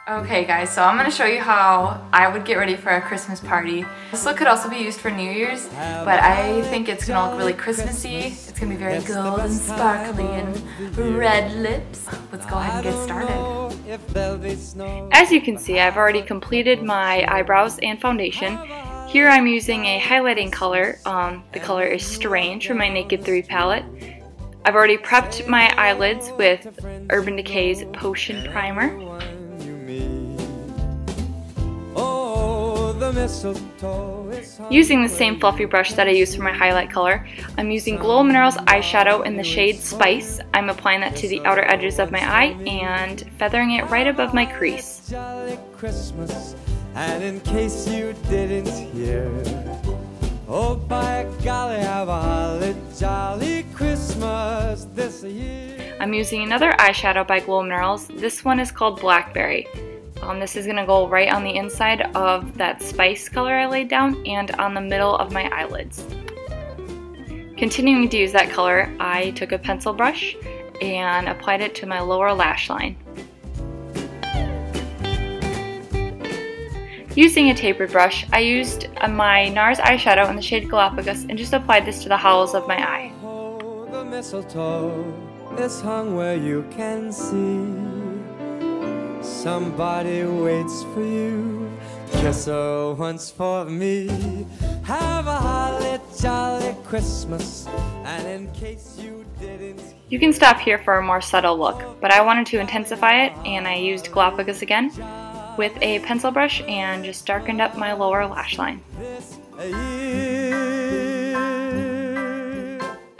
Okay guys, so I'm going to show you how I would get ready for a Christmas party. This look could also be used for New Year's, but I think it's going to look really Christmassy. It's going to be very gold and sparkly and red lips. Let's go ahead and get started. As you can see, I've already completed my eyebrows and foundation. Here I'm using a highlighting color. The color is Strange from my Naked 3 palette. I've already prepped my eyelids with Urban Decay's Potion Primer. Using the same fluffy brush that I used for my highlight color, I'm using Glow Minerals eyeshadow in the shade Spice. I'm applying that to the outer edges of my eye and feathering it right above my crease. And in case you didn't hear, oh by golly, have a holly jolly Christmas this year. I'm using another eyeshadow by Glam Minerals. This one is called Blackberry. This is going to go right on the inside of that spice color I laid down and on the middle of my eyelids. Continuing to use that color, I took a pencil brush and applied it to my lower lash line. Using a tapered brush, I used my NARS eyeshadow in the shade Galapagos and just applied this to the hollows of my eye. The mistletoe is hung where you can see. Somebody waits for you. Kiss her once for me. Have a holly jolly Christmas. And in case you didn't, you can stop here for a more subtle look, but I wanted to intensify it and I used Galapagos again with a pencil brush and just darkened up my lower lash line.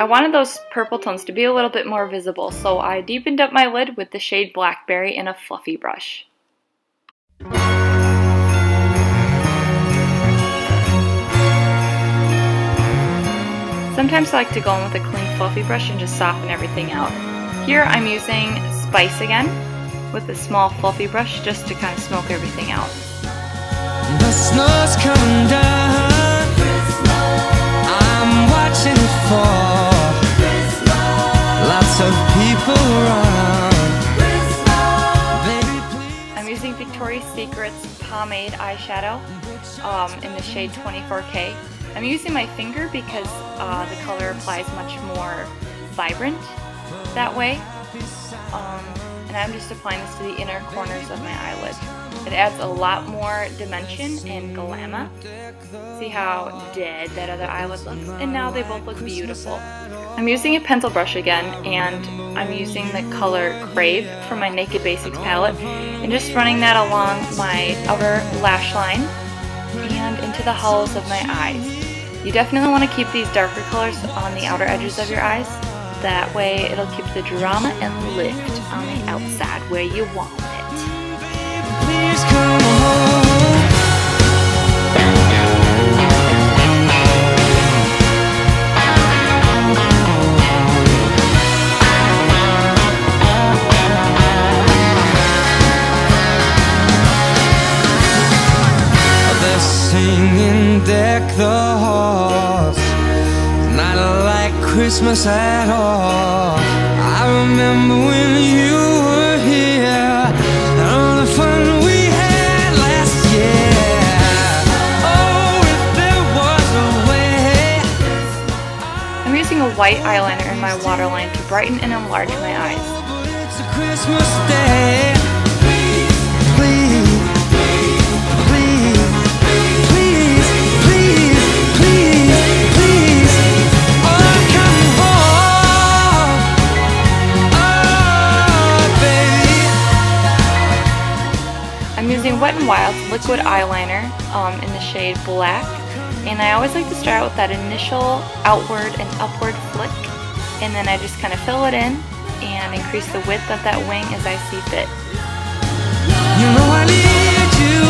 I wanted those purple tones to be a little bit more visible, so I deepened up my lid with the shade Blackberry in a fluffy brush. Sometimes I like to go in with a clean fluffy brush and just soften everything out. Here I'm using Spice again with a small fluffy brush just to kind of smoke everything out. The snow's coming down. I'm watching it fall. Lots of people around. Baby, please. I'm using Victoria's Secret's pomade eyeshadow in the shade 24K. I'm using my finger because the color applies much more vibrant that way. And I'm just applying this to the inner corners of my eyelid. It adds a lot more dimension and glamour. See how dead that other eyelid looks? And now they both look beautiful. I'm using a pencil brush again, and I'm using the color Crave from my Naked Basics palette, and just running that along my outer lash line and into the hollows of my eyes. You definitely want to keep these darker colors on the outer edges of your eyes. That way it'll keep the drama and lift on the outside where you want it. Please come home. They're singing Deck the Halls. Not like Christmas at all. I remember when you were here and all the fun we had last year. Oh, if there was a way. I'm using a white eyeliner in my waterline to brighten and enlarge my eyes. It's a Christmas day. Please, please. I'm using Wet n Wild's liquid eyeliner in the shade Black, and I always like to start out with that initial outward and upward flick, and then I just kind of fill it in and increase the width of that wing as I see fit. You know I need you.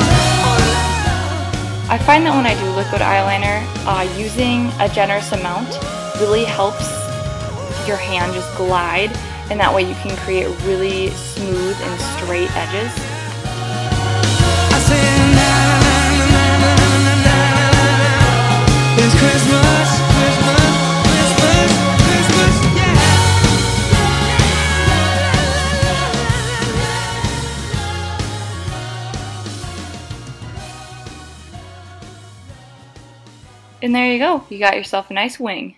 I find that when I do liquid eyeliner, using a generous amount really helps your hand just glide, and that way you can create really smooth and straight edges. It's Christmas, Christmas, Christmas, Christmas, yeah. And there you go, you got yourself a nice wing.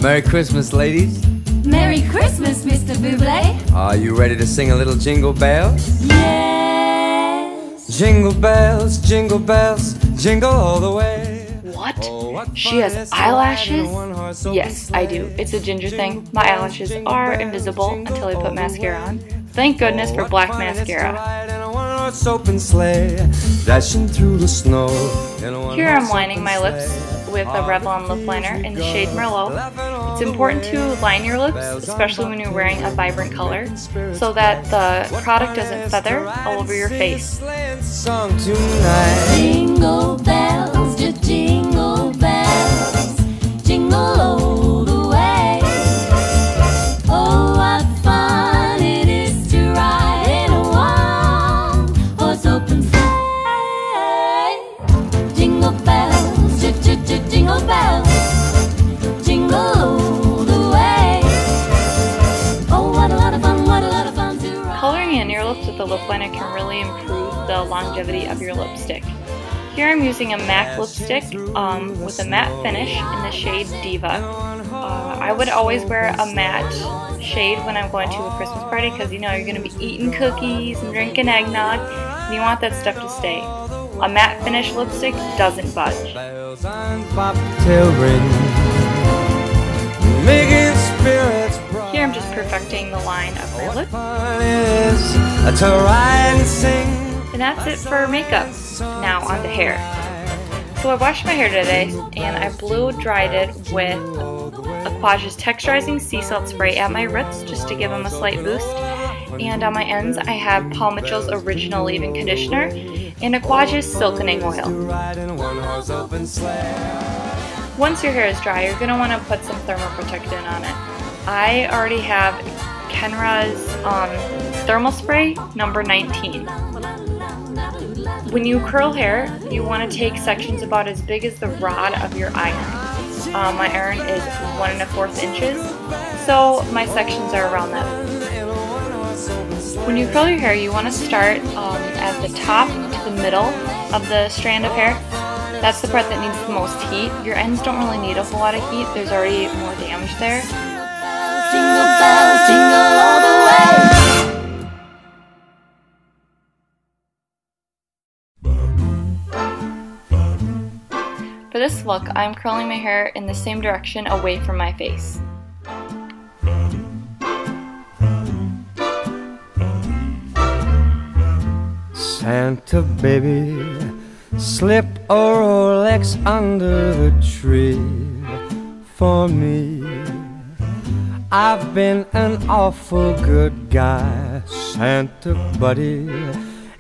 Merry Christmas, ladies. Merry Christmas, Mr. Buble. Are you ready to sing a little jingle bells? Yes. Jingle bells, jingle all the way. What? Oh, what She has fun eyelashes? it's to ride in a one-horse open Yes, I do. sleigh. It's a ginger thing. My eyelashes are invisible until I put mascara on. Thank goodness for black mascara. Open sleigh, dashing through the snow. Here I'm lining my lips with a Revlon lip liner in the shade Merlot. It's important to line your lips, especially when you're wearing a vibrant color, so that the product doesn't feather all over your face. Jingle bells, just jingle bells, jingle all the way. Oh, what fun it is to ride in a one-horse open sleigh. Jingle bells, jingle bells, jingle all the way. Oh, what a lot of fun, what a lot of fun to ride. Coloring in your lips with a lip liner can really improve the longevity of your lipstick. Here I'm using a MAC lipstick with a matte finish in the shade Diva. I would always wear a matte shade when I'm going to a Christmas party because you know you're going to be eating cookies and drinking eggnog and you want that stuff to stay. A matte finish lipstick doesn't budge. Here I'm just perfecting the line of my lip. And that's it for makeup. Now on to hair. So I washed my hair today and I blow dried it with Aquage's texturizing sea salt spray at my roots just to give them a slight boost. And on my ends I have Paul Mitchell's original leave-in conditioner and Aquage's silkening oil. Once your hair is dry, you're going to want to put some thermal protectant on it. I already have Kenra's thermal spray number 19. When you curl hair, you want to take sections about as big as the rod of your iron. My iron is 1 1/4 inches, so my sections are around that. When you curl your hair, you want to start at the top to the middle of the strand of hair. That's the part that needs the most heat. Your ends don't really need a whole lot of heat. There's already more damage there. Jingle bells, jingle all the way. For this look, I'm curling my hair in the same direction away from my face. Santa baby, slip a Rolex under the tree for me. I've been an awful good guy, Santa buddy,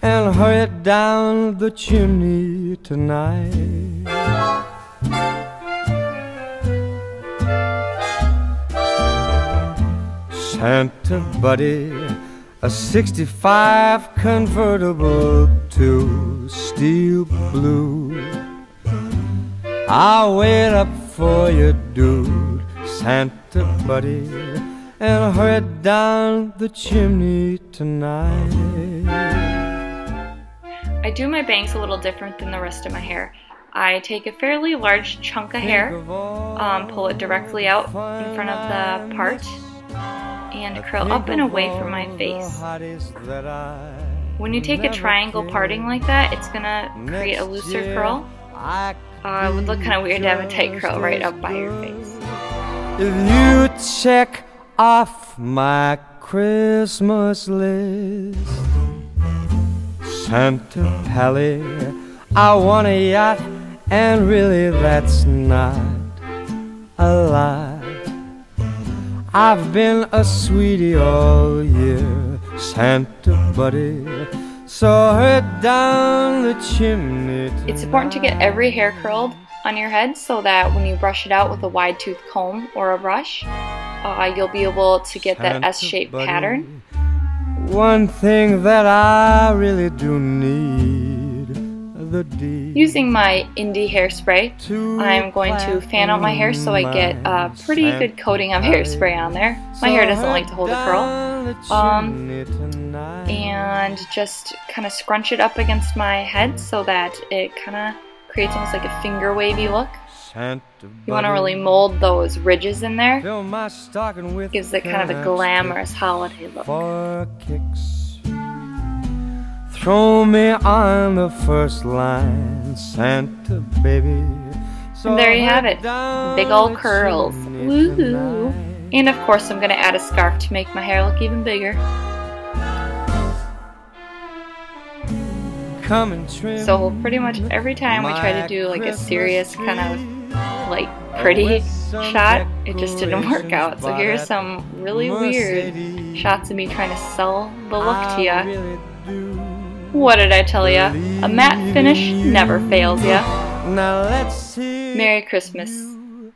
and hurried down the chimney tonight. Santa buddy, a 65 convertible to steel blue. I'll wait up for you, dude, Santa buddy, and hurry down the chimney tonight. I do my bangs a little different than the rest of my hair. I take a fairly large chunk of hair, pull it directly out in front of the part, and curl up and away from my face. When you take a triangle parting like that, it's gonna create a looser curl. It would look kind of weird to have a tight curl right up by your face. If you check off my Christmas list, Santa Pally, I want a yacht, and really that's not a lot. I've been a sweetie all year, Santa buddy, so hurry down the chimney tonight. It's important to get every hair curled on your head so that when you brush it out with a wide tooth comb or a brush, you'll be able to get that S-shaped pattern. One thing that I really do need, Using my indie hairspray, I'm going to fan out my hair so I get a pretty good coating of hairspray on there. My hair doesn't like to hold a curl. And just kind of scrunch it up against my head so that it kind of creates almost like a finger wavy look. You want to really mold those ridges in there. Gives it kind of a glamorous holiday look. Throw me on the first line, Santa baby. And there you have it, big old curls. Woohoo! And of course I'm going to add a scarf to make my hair look even bigger. So pretty much every time we try to do like a serious kind of like pretty shot, it just didn't work out. So here's some really weird shots of me trying to sell the look to ya. What did I tell ya? A matte finish never fails ya. Merry Christmas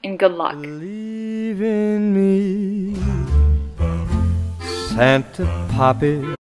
and good luck. Santa Poppy.